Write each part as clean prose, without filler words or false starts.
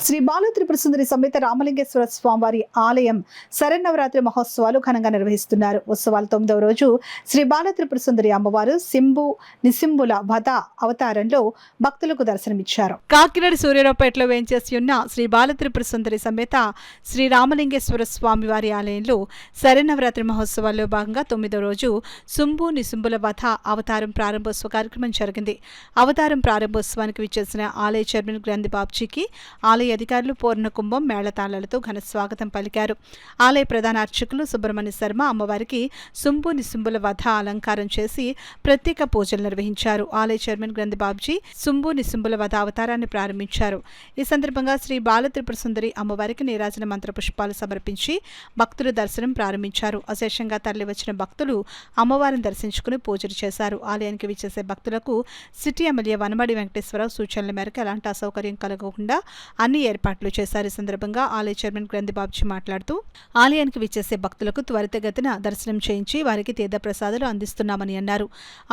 శ్రీ బాల త్రిపుర సుందరి సమేత రామలింగేశ్వర స్వామివారి ఆలయం శరన్నవరాత్రి మహోత్సవాలు ఘనంగా నిర్వహిస్తున్నారు. ఉత్సవాల 9వ రోజు శ్రీ బాల త్రిపుర సుందరి అమ్మవారు సింబు నిసింబుల వధ అవతారంలో భక్తులకు దర్శనమిచ్చారు. కాకినాడ సూర్యారావుపేటలో వేంచేసి ఉన్న శ్రీ బాల త్రిపుర సుందరి సమేత శ్రీ రామలింగేశ్వర స్వామివారి ఆలయంలో శరన్నవరాత్రి మహోత్సవాల్లో భాగంగా 9వ రోజు సింబు నిసింబుల వధ అవతారం ప్రారంభోత్సవ కార్యక్రమం జరిగింది. అవతారం ప్రారంభోత్సవానికి విచ్చేసిన ఆలయ చైర్మన్ గ్రంథి బాబ్జీకి ఆలయ అధికారులు పూర్ణ కుంభం మేళతాళాలతో ఘన స్వాగతం పలికారు. ఆలయ ప్రధాన అర్చకులు సుబ్రహ్మణ్య శర్మ అమ్మవారికి సింబు నిసింబుల వధ అలంకారం చేసి ప్రత్యేక పూజలు నిర్వహించారు. ఆలయ చైర్మన్ గ్రంథి బాబ్జీ సింబు నిసింబుల వధ అవతారాన్ని ప్రారంభించారు. ఈ సందర్భంగా శ్రీ బాల త్రిపుర సుందరి అమ్మవారికి నీరాజన మంత్ర పుష్పాలు సమర్పించి భక్తులు దర్శనం ప్రారంభించారు. అశేషంగా తరలివచ్చిన భక్తులు అమ్మవారిని దర్శించుకుని పూజలు చేశారు. ఆలయానికి విచ్చేసే భక్తులకు సిటీ ఎమ్మెల్యే వనమడి వెంకటేశ్వరరావు సూచనల మేరకు ఎలాంటి అసౌకర్యం కలగకుండా అన్ని ఏర్పాట్లు చేశారు. ఈ సందర్భంగా ఆలయ చైర్మన్ గ్రంథి బాబ్జీ మాట్లాడుతూ ఆలయానికి విచ్చేసే భక్తులకు త్వరితగతిన దర్శనం చేయించి వారికి తీర్థ ప్రసాదాలు అందిస్తున్నామని అన్నారు.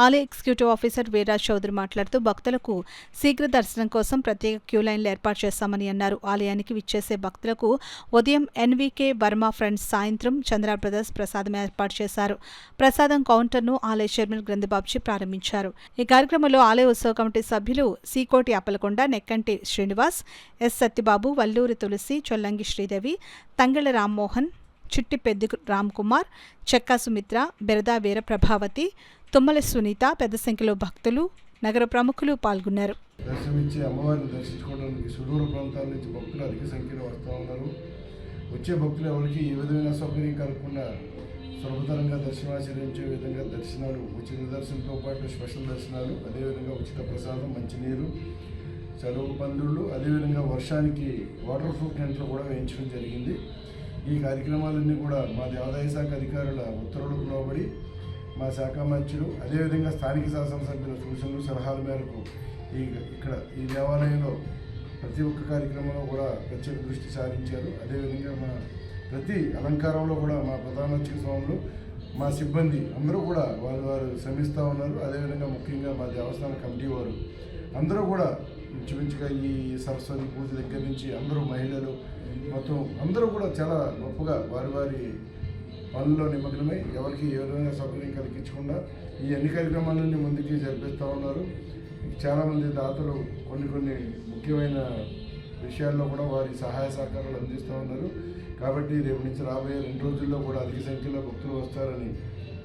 ఆలయ ఎగ్జిక్యూటివ్ ఆఫీసర్ వీర్రాజ్ చౌదరి మాట్లాడుతూ భక్తులకు శీఘ్ర దర్శనం కోసం ప్రత్యేక క్యూ లైన్లు ఏర్పాటు చేస్తామని అన్నారు. ఆలయానికి విచ్చేసే భక్తులకు ఉదయం ఎన్వీకే వర్మ ఫ్రెండ్స్, సాయంత్రం చంద్ర బ్రదర్స్ ప్రసాదం ఏర్పాటు చేశారు. ప్రసాదం కౌంటర్ను ఆలయ చైర్మన్ గ్రంథి బాబ్జీ ప్రారంభించారు. ఈ కార్యక్రమంలో ఆలయ ఉత్సవ కమిటీ సభ్యులు సీకోటి అప్పలకొండ, నెక్కంటి శ్రీనివాస్, ఎస్ సత్యబాబు, వల్లూరి తులసి, చొల్లంగి శ్రీదేవి, తంగళ రామ్మోహన్, చిట్టి పెద్ది రామ్కుమార్, చెక్కా సుమిత్ర, బెరదా వీర ప్రభావతి, తుమ్మల సునీత, పెద్ద సంఖ్యలో భక్తులు, నగర ప్రముఖులు పాల్గొన్నారు. దర్శనమిచ్చి అమ్మవారిని దర్శించుకోవడానికి సుదూర ప్రాంతాల నుంచి భక్తులు అధిక సంఖ్యలో వస్తూ ఉన్నారు. వచ్చే భక్తులు ఎవరికి ఏ విధమైన సౌకర్యం కలగకుండా సులభతరంగా దర్శనాచరించే విధంగా దర్శనాలు, ఉచిత దర్శనంతో పాటు స్పెషల్ దర్శనాలు, అదేవిధంగా ఉచిత ప్రసాదం, మంచినీరు, చదువు పందుళ్ళు, అదేవిధంగా వర్షానికి వాటర్ ప్రూఫ్ టెంట్లు కూడా వేయించడం జరిగింది. ఈ కార్యక్రమాలన్నీ కూడా మా దేవాదాయ శాఖ అధికారుల ఉత్తర్వులకు లోబడి మా శాఖ మంత్రులు, అదేవిధంగా స్థానిక శాసనసభ్యుల సూచనలు సలహాల మేరకు ఇక్కడ ఈ దేవాలయంలో ప్రతి ఒక్క కార్యక్రమంలో కూడా ప్రత్యేక దృష్టి సారించారు. అదేవిధంగా మా ప్రతి అలంకారంలో కూడా మా ప్రధాన అర్చక స్వాములు, మా సిబ్బంది అందరూ కూడా వారు శ్రమిస్తూ ఉన్నారు. అదేవిధంగా ముఖ్యంగా మా దేవస్థాన కమిటీ వారు అందరూ కూడా ఇంచుమించుగా ఈ సరస్వతి పూజ దగ్గర నుంచి అందరూ మహిళలు మొత్తం అందరూ కూడా చాలా గొప్పగా వారి పనుల్లో నిమగ్నమై ఎవరికి ఏ విధంగా సౌకర్యం కలిగించకుండా ఈ అన్ని కార్యక్రమాలన్నీ ముందుకి జరిపిస్తూ ఉన్నారు. చాలామంది దాతలు కొన్ని ముఖ్యమైన విషయాల్లో కూడా వారి సహాయ సహకారాలు అందిస్తూ ఉన్నారు. కాబట్టి రేపు నుంచి రాబోయే 2 రోజుల్లో కూడా అధిక సంఖ్యలో భక్తులు వస్తారని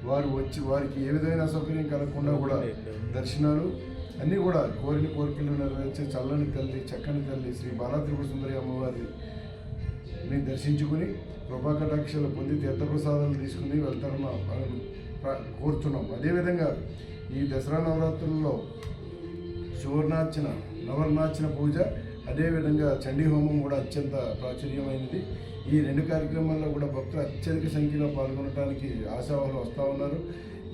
వారు వచ్చి వారికి ఏ విధమైన అసౌకర్యం కలగకుండా కూడా దర్శనాలు అన్నీ కూడా కోరిన కోరికలు నెరవేర్చే చల్లని తల్లి, చక్కని తల్లి శ్రీ బాల త్రిపుర సుందరి అమ్మవారిని దర్శించుకుని కృపాకటాక్షలు పొంది తీర్థప్రసాదాలు తీసుకుని వెళ్తారని కోరుతున్నాం. అదేవిధంగా ఈ దసరా నవరాత్రుల్లో నవరనార్చన పూజ, అదేవిధంగా చండీ హోమం కూడా అత్యంత ప్రాచుర్యమైనది. ఈ 2 కార్యక్రమాల్లో కూడా భక్తులు అత్యధిక సంఖ్యలో పాల్గొనడానికి ఆశావాహులు వస్తూ ఉన్నారు.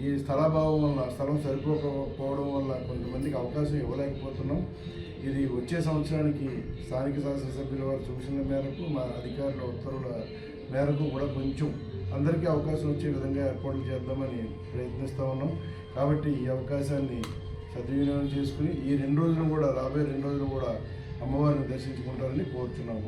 ఈ స్థలాభావం వల్ల, స్థలం సరిపోకపోవడం వల్ల కొంతమందికి అవకాశం ఇవ్వలేకపోతున్నాం. ఇది వచ్చే సంవత్సరానికి స్థానిక శాసనసభ్యుల వారి సూచనల మేరకు, మా అధికారుల ఉత్తర్వుల మేరకు కూడా కొంచెం అందరికీ అవకాశం వచ్చే విధంగా ఏర్పాట్లు చేద్దామని ప్రయత్నిస్తూ ఉన్నాం. కాబట్టి ఈ అవకాశాన్ని సద్వినియోగం చేసుకుని ఈ 2 రోజులు కూడా రాబోయే 2 రోజులు కూడా అమ్మవారిని దర్శించుకుంటారని కోరుతున్నాము.